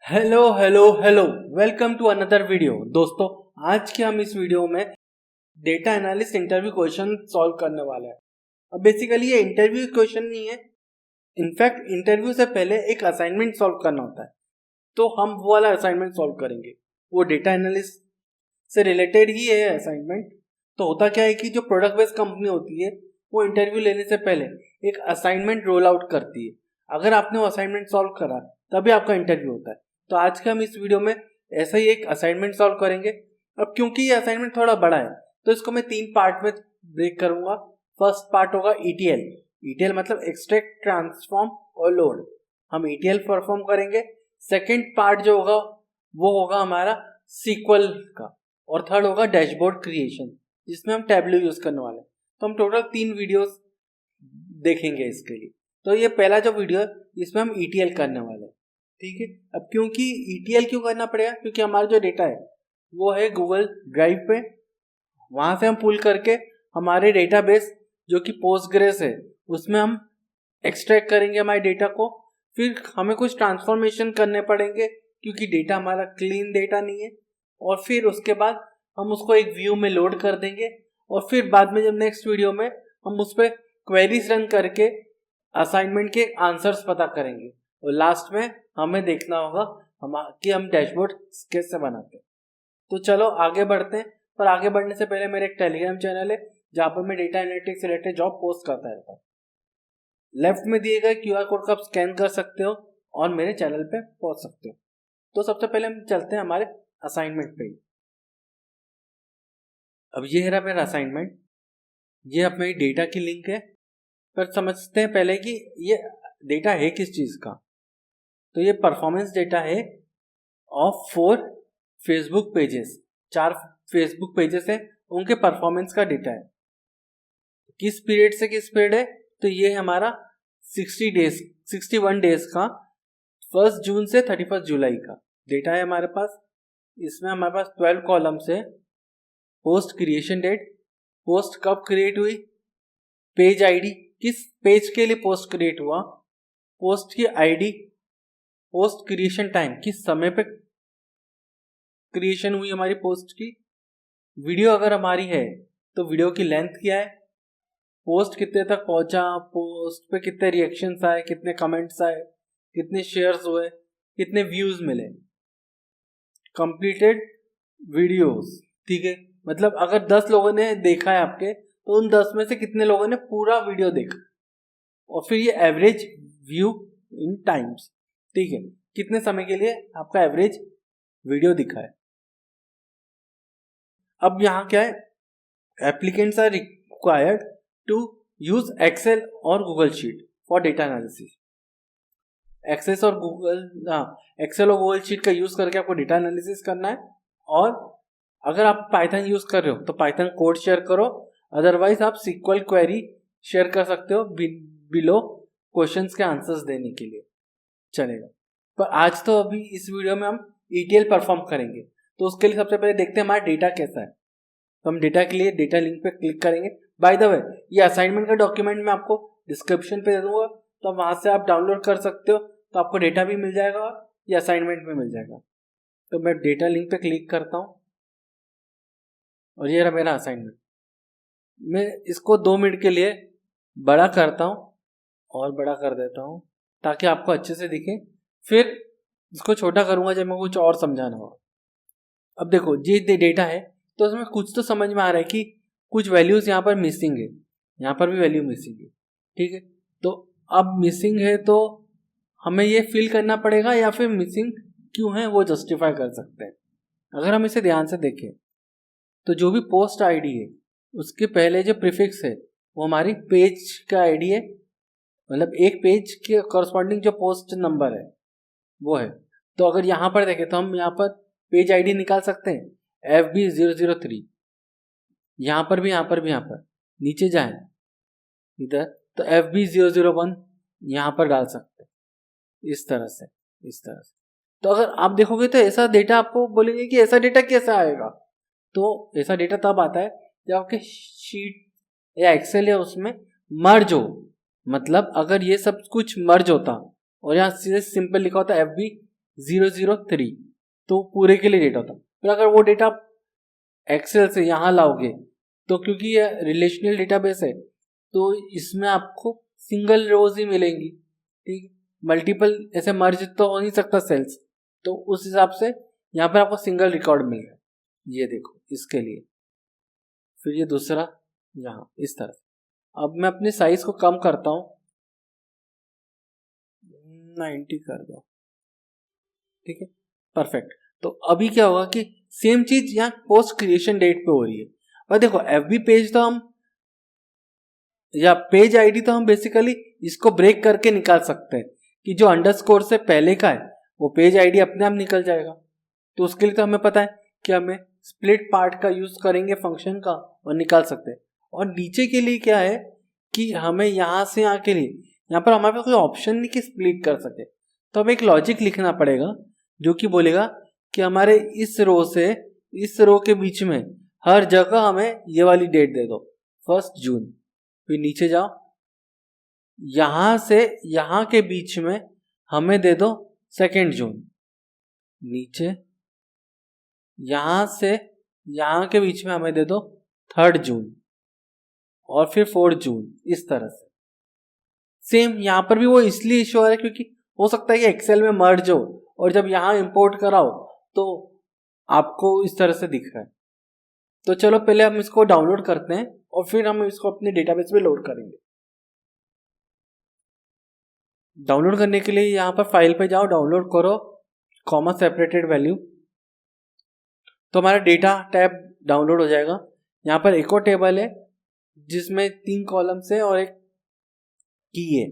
Hello hello hello, welcome to another video. दोस्तों, आज के हम इस वीडियो में data analyst interview question solve करने वाले हैं। अब बेसिकली ये इंटरव्यू क्वेश्चन नहीं है, इनफैक्ट इंटरव्यू से पहले एक असाइनमेंट सॉल्व करना होता है, तो हम वो वाला असाइनमेंट सॉल्व करेंगे। वो डेटा एनालिस्ट से रिलेटेड ही है असाइनमेंट। तो होता क्या है कि जो प्रोडक्ट बेस्ड कंपनी होती है वो इंटरव्यू लेने से पहले एक असाइनमेंट रोल आउट करती है। अगर आपने वो असाइनमेंट सॉल्व करा तभी आपका इंटरव्यू होता है। तो आज के हम इस वीडियो में ऐसा ही एक असाइनमेंट सॉल्व करेंगे। अब क्योंकि ये असाइनमेंट थोड़ा बड़ा है तो इसको मैं 3 पार्ट में ब्रेक करूंगा। फर्स्ट पार्ट होगा ETL। ETL मतलब एक्सट्रैक्ट, ट्रांसफॉर्म और लोड। हम ETL परफॉर्म करेंगे। सेकेंड पार्ट जो होगा वो होगा हमारा SQL का, और थर्ड होगा डैशबोर्ड क्रिएशन, जिसमें हम टैबलू यूज करने वाले हैं। तो हम टोटल 3 वीडियोस देखेंगे इसके लिए। तो ये पहला जो वीडियो है इसमें हम ETL करने वाले हैं, ठीक है। अब क्योंकि ETL क्यों करना पड़ेगा, क्योंकि हमारा जो डेटा है वो है गूगल ड्राइव पे। वहां से हम पुल करके हमारे डेटाबेस जो कि पोस्टग्रेस है उसमें हम एक्सट्रैक्ट करेंगे हमारे डेटा को। फिर हमें कुछ ट्रांसफॉर्मेशन करने पड़ेंगे क्योंकि डेटा हमारा क्लीन डेटा नहीं है। और फिर उसके बाद हम उसको एक व्यू में लोड कर देंगे, और फिर बाद में जब नेक्स्ट वीडियो में हम उस पर क्वेरीज रन करके असाइनमेंट के आंसर्स पता करेंगे। और लास्ट में हमें देखना होगा कि हम डैशबोर्ड कैसे बनाते हैं। तो चलो आगे बढ़ते हैं। पर आगे बढ़ने से पहले मेरे एक टेलीग्राम चैनल है जहाँ पर मैं डेटा एनालिटिक्स से रिलेटेड जॉब पोस्ट करता रहता हूँ। लेफ्ट में दिए गए QR कोड का आप स्कैन कर सकते हो और मेरे चैनल पे पहुंच सकते हो। तो सबसे पहले हम चलते हैं हमारे असाइनमेंट पे। अब ये रहा मेरा असाइनमेंट, ये अब मेरी डेटा की लिंक है। पर समझते हैं पहले कि ये डेटा है किस चीज का। तो ये परफॉर्मेंस डेटा है of 4 Facebook pages. 4 Facebook pages है, उनके परफॉर्मेंस का डेटा है। किस पीरियड से किस पीरियड है, तो ये हमारा 61 डेज का 1 जून से 31 जुलाई का डेटा है हमारे पास। इसमें हमारे पास 12 कॉलम्स है। पोस्ट क्रिएशन डेट, पोस्ट कब क्रिएट हुई, पेज आईडी, किस पेज के लिए पोस्ट क्रिएट हुआ, पोस्ट की आईडी, पोस्ट क्रिएशन टाइम, किस समय पे क्रिएशन हुई हमारी पोस्ट की, वीडियो अगर हमारी है तो वीडियो की लेंथ क्या है, पोस्ट कितने तक पहुंचा, पोस्ट पे कितने रिएक्शंस आए, कितने कमेंट्स आए, कितने शेयर्स हुए, कितने व्यूज मिले, कंप्लीटेड वीडियोस, ठीक है। मतलब अगर 10 लोगों ने देखा है आपके, तो उन 10 में से कितने लोगों ने पूरा वीडियो देखा। और फिर ये एवरेज व्यू इन टाइम्स, ठीक है, कितने समय के लिए आपका एवरेज वीडियो दिखा है। अब यहाँ क्या है, applicants are required to use Excel और Google sheet for data analysis. Access और एक्सेल और गूगल शीट का यूज करके आपको डेटा एनालिसिस करना है। और अगर आप पाइथन यूज कर रहे हो तो पाइथन कोड शेयर करो, अदरवाइज आप SQL क्वेरी शेयर कर सकते हो बिलो क्वेश्चंस के आंसर्स देने के लिए, चलेगा। पर आज तो अभी इस वीडियो में हम ETL परफॉर्म करेंगे, तो उसके लिए सबसे पहले देखते हैं हमारा डेटा कैसा है। तो हम डेटा के लिए डेटा लिंक पे क्लिक करेंगे। बाय द वे, ये असाइनमेंट का डॉक्यूमेंट मैं आपको डिस्क्रिप्शन पे दे दूंगा, तो वहां से आप डाउनलोड कर सकते हो। तो आपको डेटा भी मिल जाएगा और ये असाइनमेंट में मिल जाएगा। तो मैं डेटा लिंक पे क्लिक करता हूँ और ये रहा मेरा असाइनमेंट। मैं इसको 2 मिनट के लिए बड़ा करता हूँ और बड़ा कर देता हूँ ताकि आपको अच्छे से दिखे। फिर इसको छोटा करूंगा जब मैं कुछ और समझाना होगा। अब देखो, ये डेटा है तो उसमें कुछ तो समझ में आ रहा है कि कुछ वैल्यूज यहाँ पर मिसिंग है, यहाँ पर भी वैल्यू मिसिंग है, ठीक है। तो अब मिसिंग है तो हमें ये फिल करना पड़ेगा, या फिर मिसिंग क्यों है वो जस्टिफाई कर सकते हैं। अगर हम इसे ध्यान से देखें तो जो भी पोस्ट आईडी है उसके पहले जो प्रीफिक्स है वो हमारी पेज का आईडी है, मतलब एक पेज के कॉरस्पॉन्डिंग जो पोस्ट नंबर है वो है। तो अगर यहाँ पर देखें तो हम यहाँ पर पेज आईडी निकाल सकते हैं FB003। यहाँ पर भी, यहाँ पर भी, यहाँ पर नीचे जाएं इधर तो FB001 यहाँ पर डाल सकते हैं, इस तरह से, इस तरह से। तो अगर आप देखोगे तो ऐसा डेटा आपको बोलेंगे कि ऐसा डेटा कैसे आएगा, तो ऐसा डेटा तब आता है जब आपके शीट या एक्सेल या उसमें मर्ज हो। मतलब अगर ये सब कुछ मर्ज होता और यहाँ सीधे सिंपल लिखा होता 003, तो पूरे के लिए डेटा होता। फिर अगर वो डेटा एक्सेल से यहाँ लाओगे तो क्योंकि ये रिलेशनल डेटाबेस है तो इसमें आपको सिंगल रोज ही मिलेंगी, ठीक। मल्टीपल ऐसे मर्ज तो हो नहीं सकता सेल्स, तो उस हिसाब से यहाँ पर आपको सिंगल रिकॉर्ड मिल रहा है। ये देखो इसके लिए। फिर ये दूसरा यहाँ इस तरह। अब मैं अपने साइज को कम करता हूँ, 90 कर दो, ठीक है, परफेक्ट। तो अभी क्या होगा कि सेम चीज यहाँ पोस्ट क्रिएशन डेट पे हो रही है। और देखो एफबी पेज तो हम या पेज आईडी तो हम बेसिकली इसको ब्रेक करके निकाल सकते हैं कि जो अंडरस्कोर से पहले का है वो पेज आईडी अपने आप निकल जाएगा। तो उसके लिए तो हमें पता है कि हमें स्प्लिट पार्ट का यूज करेंगे फंक्शन का और निकाल सकते हैं। और नीचे के लिए क्या है कि हमें यहाँ से यहाँ के लिए यहाँ पर हमारे पास कोई ऑप्शन नहीं कि स्प्लिट कर सके, तो हमें एक लॉजिक लिखना पड़ेगा जो कि बोलेगा कि हमारे इस रो से इस रो के बीच में हर जगह हमें ये वाली डेट दे दो 1 जून। फिर नीचे जाओ, यहां से यहां के बीच में हमें दे दो 2 जून। नीचे यहां से यहां के बीच में हमें दे दो 3 जून और फिर 4 जून। इस तरह से सेम यहां पर भी वो इसलिए इश्यू आ रहा है क्योंकि हो सकता है कि एक्सेल में मर्ज हो और जब यहां इंपोर्ट कराओ तो आपको इस तरह से दिख रहा है। तो चलो पहले हम इसको डाउनलोड करते हैं और फिर हम इसको अपने डेटाबेस में लोड करेंगे। डाउनलोड करने के लिए यहाँ पर फाइल पे जाओ, डाउनलोड करो कॉमा सेपरेटेड वैल्यू, तो हमारा डेटा टैब डाउनलोड हो जाएगा। यहाँ पर एक और टेबल है जिसमें 3 कॉलम्स है और एक की है।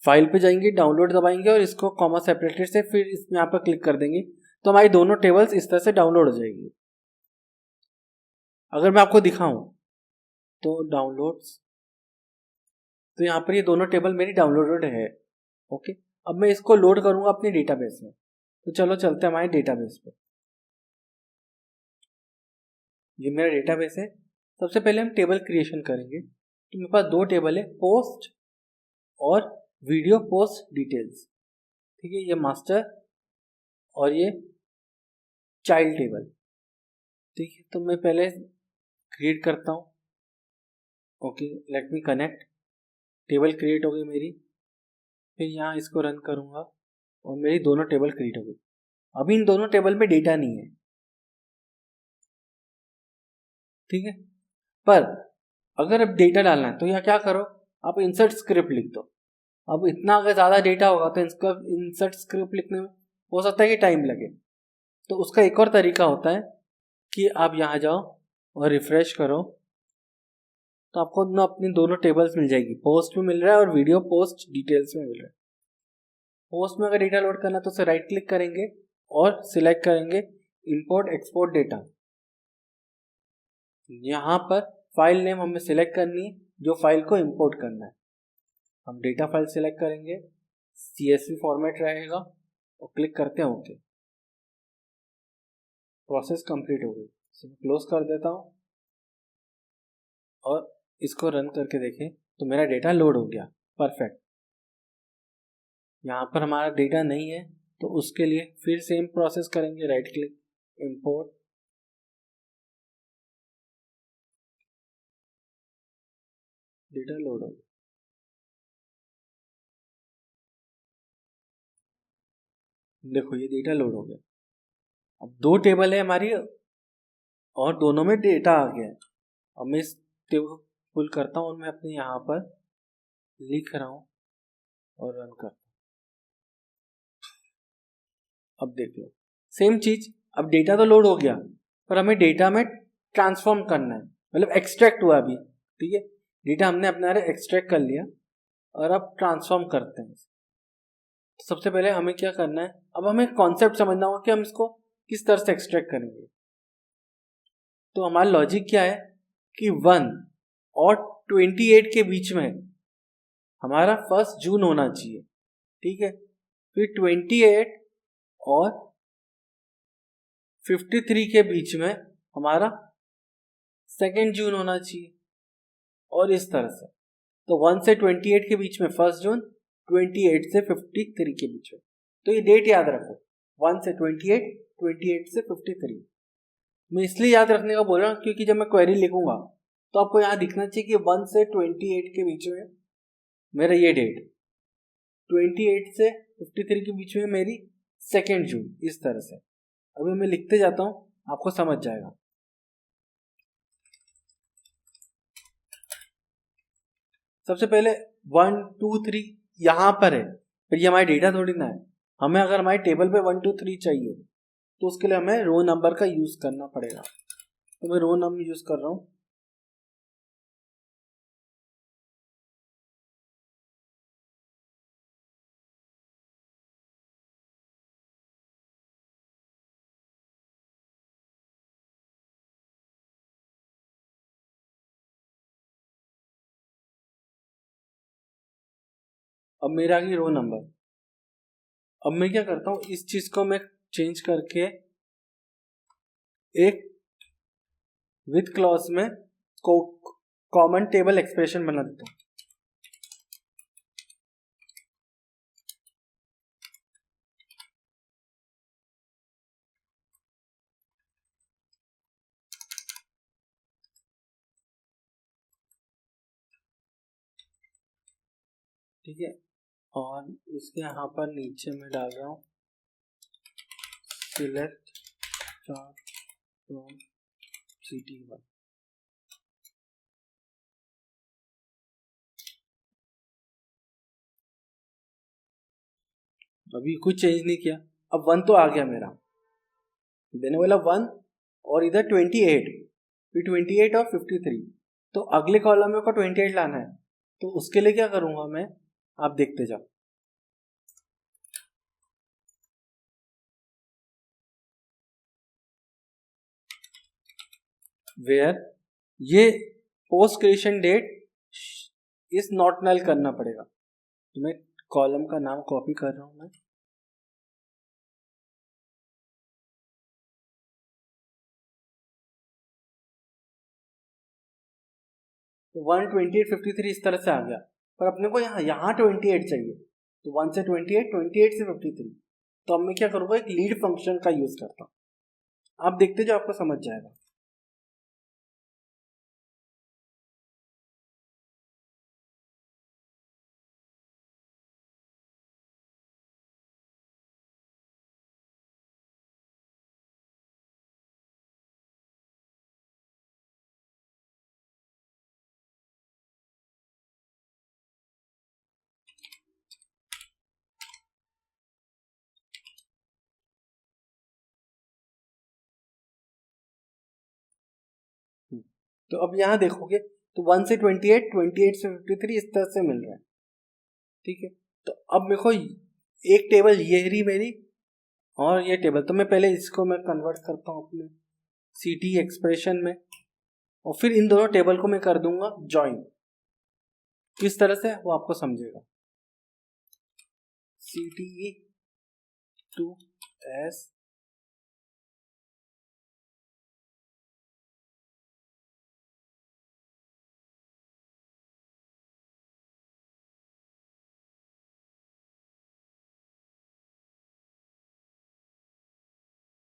फाइल पे जाएंगे, डाउनलोड दबाएंगे और इसको कॉमा सेपरेटेड से फिर इसमें यहाँ पर क्लिक कर देंगे तो हमारी दोनों टेबल्स इस तरह से डाउनलोड हो जाएगी। अगर मैं आपको दिखाऊं तो डाउनलोड्स, तो यहाँ पर ये दोनों टेबल मेरी डाउनलोडेड है। ओके, अब मैं इसको लोड करूंगा अपने डेटाबेस में। तो चलो चलते हैं हमारे डेटाबेस पे। ये मेरा डेटाबेस है। सबसे पहले हम टेबल क्रिएशन करेंगे। तो मेरे पास 2 टेबल है, पोस्ट और वीडियो पोस्ट डिटेल्स, ठीक है। ये मास्टर और ये चाइल्ड टेबल, ठीक है। तो मैं पहले क्रिएट करता हूँ। Okay, let me connect. Table create हो गई मेरी। फिर यहाँ इसको रन करूँगा और मेरी दोनों टेबल क्रिएट हो गई। अभी इन दोनों टेबल में डेटा नहीं है, ठीक है। पर अगर अब डेटा डालना है तो यहाँ क्या करो, आप इंसर्ट स्क्रिप्ट लिख दो। अब इतना अगर ज़्यादा डेटा होगा तो इसका इंसर्ट स्क्रिप्ट लिखने में हो सकता है कि टाइम लगे। तो उसका एक और तरीका होता है कि आप यहाँ जाओ और रिफ्रेश करो तो आपको ना अपनी दोनों टेबल्स मिल जाएगी। पोस्ट में मिल रहा है और वीडियो पोस्ट डिटेल्स में मिल रहा है। पोस्ट में अगर डेटा लोड करना है तो उसे राइट क्लिक करेंगे और सिलेक्ट करेंगे इंपोर्ट एक्सपोर्ट डेटा। यहाँ पर फाइल नेम हमें सिलेक्ट करनी है जो फाइल को इंपोर्ट करना है। हम डेटा फाइल सिलेक्ट करेंगे, CSV फॉर्मेट रहेगा और क्लिक करते हैं ओके। प्रोसेस कंप्लीट हो गई। क्लोज कर देता हूँ और इसको रन करके देखें तो मेरा डेटा लोड हो गया, परफेक्ट। यहाँ पर हमारा डेटा नहीं है तो उसके लिए फिर सेम प्रोसेस करेंगे, right click import, data load हो गया। देखो ये डेटा लोड हो गया। अब 2 टेबल है हमारी और दोनों में डेटा आ गया है। अब मैं इस टेबल पुल करता हूँ और मैं अपने यहाँ पर लिख रहा हूँ और रन करता हूँ। अब देख लो सेम चीज। अब डेटा तो लोड हो गया पर हमें डेटा में ट्रांसफॉर्म करना है, मतलब एक्सट्रैक्ट हुआ अभी, ठीक है। डेटा हमने अपने एक्सट्रैक्ट कर लिया और अब ट्रांसफॉर्म करते हैं। तो सबसे पहले हमें क्या करना है, अब हमें कॉन्सेप्ट समझना होगा कि हम इसको किस तरह से एक्सट्रैक्ट करेंगे। तो हमारा लॉजिक क्या है कि 1 और 28 के बीच में हमारा 1 जून होना चाहिए, ठीक है। फिर 28 और 53 के बीच में हमारा 2 जून होना चाहिए और इस तरह से। तो 1 से 28 के बीच में 1 जून, 28 से 53 के बीच में। तो ये डेट याद रखो, 1 से 28, 28 से 53। मैं इसलिए याद रखने का बोल रहा हूँ क्योंकि जब मैं क्वेरी लिखूंगा तो आपको यहाँ दिखना चाहिए कि 1 से 28 के बीच में मेरा ये डेट, 28 से 53 के बीच में मेरी 2 जून, इस तरह से। अभी मैं लिखते जाता हूँ, आपको समझ जाएगा। सबसे पहले 1 2 3 यहाँ पर है, फिर ये हमारा डेटा थोड़ी ना है। हमें अगर हमारे टेबल पे 1 2 3 चाहिए तो उसके लिए हमें रो नंबर का यूज करना पड़ेगा। तो मैं रो नंबर यूज कर रहा हूँ। अब मेरा आ गया रो नंबर। अब मैं क्या करता हूँ, इस चीज को मैं चेंज करके एक विथ क्लॉज में कॉमन टेबल एक्सप्रेशन बना देता हूँ। ठीक है, और इसके यहाँ पर नीचे में डाल रहा हूँ सिलेक्ट फ्रॉम CT1। अभी कुछ चेंज नहीं किया, अब 1 तो आ गया मेरा, देने वाला 1 और इधर 28, फिर 28 और 53। तो अगले कॉलम में को 28 लाना है, तो उसके लिए क्या करूंगा मैं, आप देखते जाओ। वेयर ये post creation date is not null करना पड़ेगा। तो मैं कॉलम का नाम कॉपी कर रहा हूं मैं, तो 128 53 इस तरह से आ गया। पर अपने को यहाँ 28 चाहिए, तो 1 से 28, 28 से 53। तो अब मैं क्या करूँगा, एक लीड फंक्शन का यूज करता हूँ। आप देखते जाओ, आपको समझ जाएगा। तो अब यहाँ देखोगे तो 1 से 28, 28 से 53 इस तरह से मिल रहा है। ठीक है, तो अब मेरे को एक टेबल ये रही मेरी, और ये टेबल, तो मैं पहले इसको मैं कन्वर्ट करता हूँ अपने CT एक्सप्रेशन में, और फिर इन दोनों टेबल को मैं कर दूंगा ज्वाइन। किस तरह से वो आपको समझेगा। CTE to S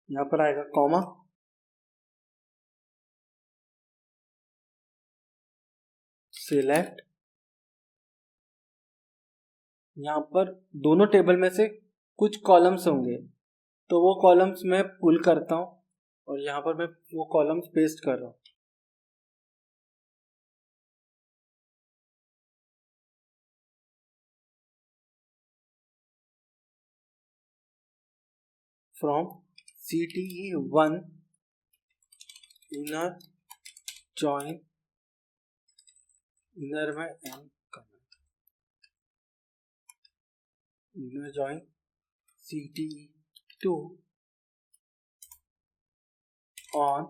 यहाँ पर आएगा कॉमा, सिलेक्ट, यहाँ पर दोनों टेबल में से कुछ कॉलम्स होंगे, तो वो कॉलम्स मैं पुल करता हूँ और यहाँ पर मैं वो कॉलम्स पेस्ट कर रहा हूँ। From CTE1 inner join, inner में एम करना, inner join CTE2 on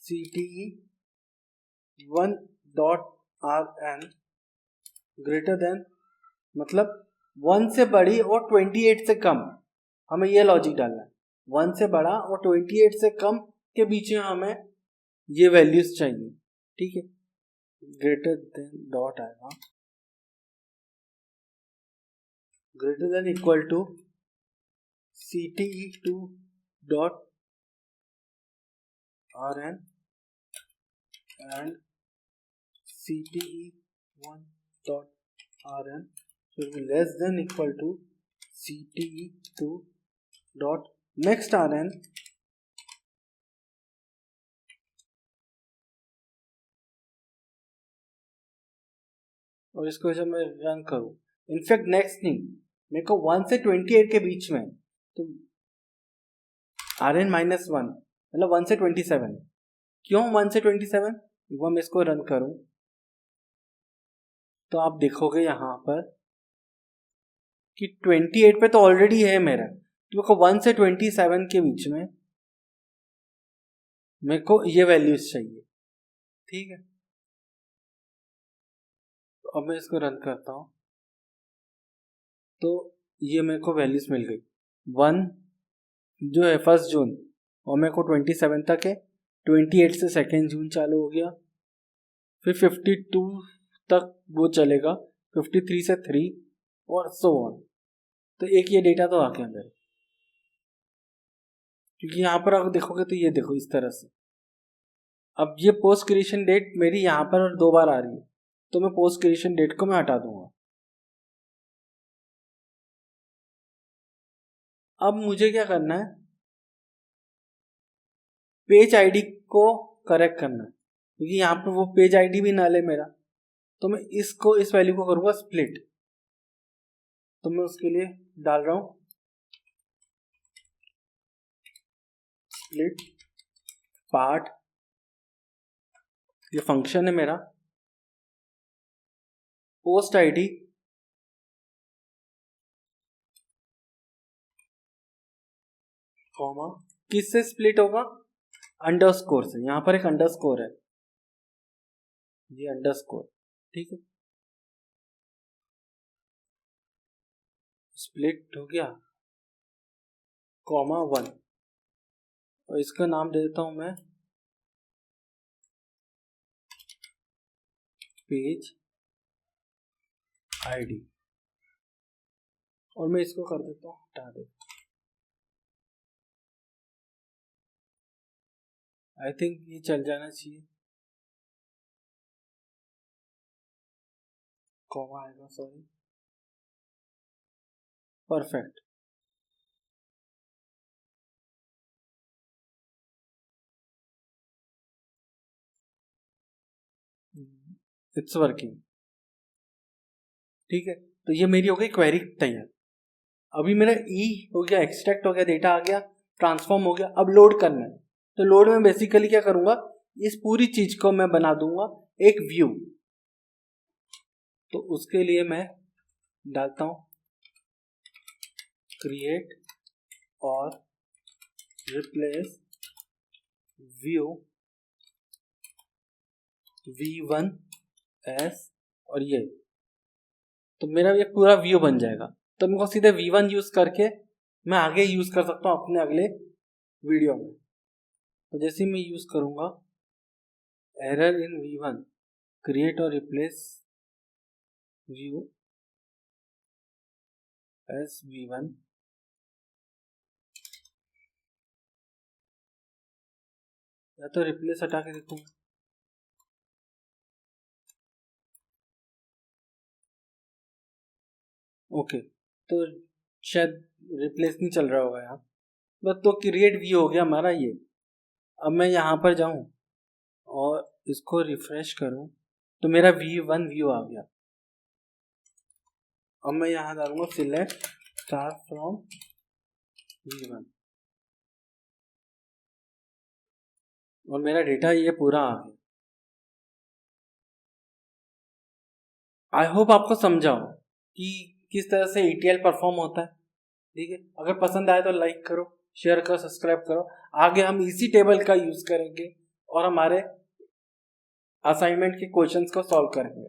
CTE1.RN greater than, मतलब 1 से बड़ी और 28 से कम, हमें ये लॉजिक डालना है। 1 से बड़ा और 28 से कम के बीच में हमें ये वैल्यूज चाहिए। ठीक है, ग्रेटर देन डॉट आएगा, greater than equal to CTE2 dot RN and CTE1 dot RN should be less than equal to CTE2 dot next RN और इसको जब मैं रन करूँ, इनफैक्ट नेक्स्ट नहीं, मेरे को 1 से 28 के बीच में, तो RN माइनस 1 मतलब 1 से 27, क्यों 1 से 27? वो मैं इसको रन करूं तो आप देखोगे यहाँ पर कि 28 पे तो ऑलरेडी है मेरा, तो मेरे को 1 से 27 के बीच में मेरे को ये वैल्यूज चाहिए, ठीक है। तो अब मैं इसको रन करता हूँ तो ये मेरे को वैल्यूज मिल गई। 1 जो है 1 जून और मेरे को 27 तक है, 28 से 2 जून चालू हो गया, फिर 52 तक वो चलेगा, 53 से 3 और सो ऑन। तो एक ये डेटा तो आ गया मेरे, क्योंकि यहाँ पर आप देखोगे तो ये देखो इस तरह से। अब ये पोस्ट क्रिएशन डेट मेरी यहाँ पर और 2 बार आ रही है, तो मैं पोस्ट क्रिएशन डेट को मैं हटा दूंगा। अब मुझे क्या करना है, पेज आईडी को करेक्ट करना है, क्योंकि यहाँ पर वो पेज आईडी भी नल है मेरा, तो मैं इसको इस वैल्यू को करूँगा स्प्लिट। तो मैं उसके लिए डाल रहा हूँ स्प्लिट पार्ट, ये फंक्शन है मेरा, पोस्ट आईडी कॉमा, किससे स्प्लिट होगा, अंडरस्कोर से। यहाँ पर एक अंडरस्कोर है, ये अंडरस्कोर, ठीक है। स्प्लिट हो गया कॉमा 1 और इसका नाम दे देता हूं मैं पेज आईडी, और मैं इसको कर देता हूँ हटा दे। आई थिंक ये चल जाना चाहिए, कॉमा आएगा, सॉरी, परफेक्ट। इट्स वर्किंग, ठीक है। तो ये मेरी हो गई क्वेरी तैयार। अभी मेरा ई हो गया, एक्सट्रैक्ट हो गया, डेटा आ गया, ट्रांसफॉर्म हो गया, अब लोड करना है। तो लोड में बेसिकली क्या करूंगा, इस पूरी चीज को मैं बना दूंगा एक व्यू। तो उसके लिए मैं डालता हूं क्रिएट और रिप्लेस व्यू v1 s और ये, तो मेरा ये पूरा व्यू बन जाएगा। तो मेरे को सीधे v1 यूज करके मैं आगे यूज कर सकता हूँ अपने अगले वीडियो में। तो जैसे मैं यूज करूंगा एरर इन v1, क्रिएट और रिप्लेस व्यू एस v1, या तो रिप्लेस हटा के देखूंगा, ओके, तो शायद रिप्लेस नहीं चल रहा होगा यहाँ, बस। तो क्रिएट व्यू हो गया हमारा ये। अब मैं यहाँ पर जाऊँ और इसको रिफ्रेश करूँ तो मेरा v1 व्यू आ गया। अब मैं यहाँ डालूंगा सिलेक्ट स्टार फ्रॉम v1 और मेरा डेटा ये पूरा आ गया। आई होप आपको समझा हो कि किस तरह से ETL परफॉर्म होता है, ठीक है। अगर पसंद आए तो लाइक करो, शेयर करो, सब्सक्राइब करो। आगे हम इसी टेबल का यूज करेंगे और हमारे असाइनमेंट के क्वेश्चंस को सॉल्व करेंगे।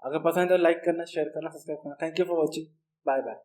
अगर पसंद है तो लाइक करना, शेयर करना, सब्सक्राइब करना। Thank you for watching, bye bye.